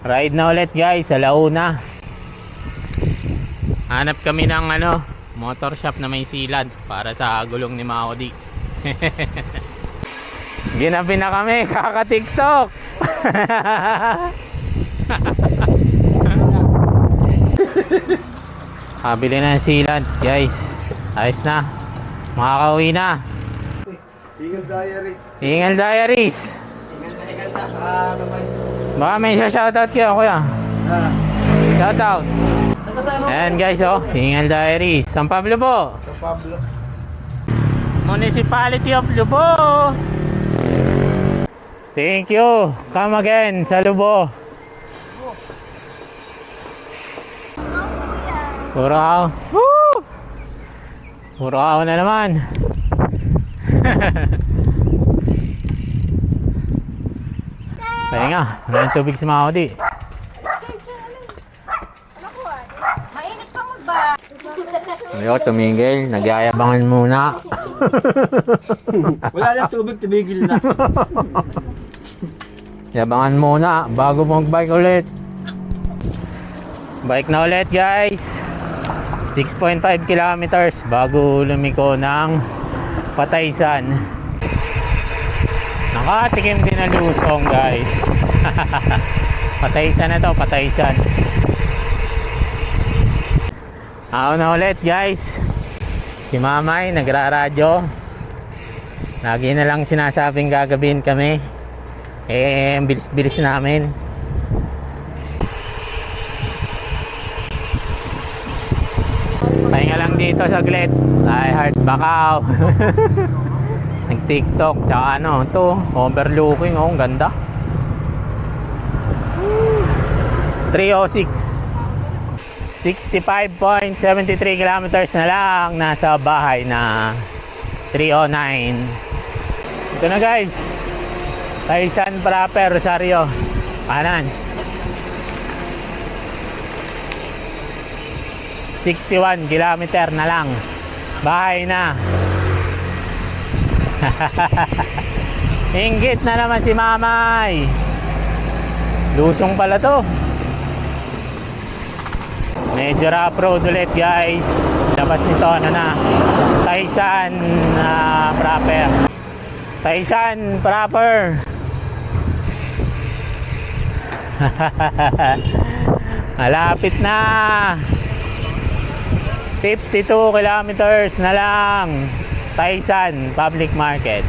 Ride na ulit guys sa Launa. Hanap kami ng motor shop na may silad para sa gulong ni Maudi. Ginabi na kami, kaka-TikTok. Kabili na ng silad guys. Ayos na. Makakauwi na. Hingal Diary. Hingal Diaries. Hingal na. Baka may shoutout kayo kuya. Shoutout. Ayan guys Hingal Diaries. San Pablo po. San Pablo. Municipality of Lubo. Thank you. Come again sa Lubo. Puro ako. Woo! Puro ako na naman. Pahinga. Walang tubig si Maudi. Mainit pa magba. Ayoko tumigil. Nagyayabangan muna. Wala na tubig, tumigil na. Yabangan muna bago mag-bike ulit. Bike na ulit guys. 6.5 kilometers bago lumiko ng Pataysan. Nakatikim din na lusong guys. Pataysan na to, Pataysan. Ako na ulit guys. Si Mamay nagraradyo. Lagi na lang sinasabing gagabihin kami. Ang bilis-bilis namin. Pahinga lang dito saglit. Ay heart bakaw. Nag TikTok tsaka to overlooking ang ganda. 306 65.73 kilometers na lang. Nasa bahay na 309. Ito na guys, Taysan proper, Rosario kanan. 61 kilometer na lang, bahay na. Inggit na naman si Mamay. Lusong pala to. Medyo rough road ulit guys. Labas nito na Taysan proper. Taysan proper. Malapit na. 52 kilometers na lang. Taysan Public Market.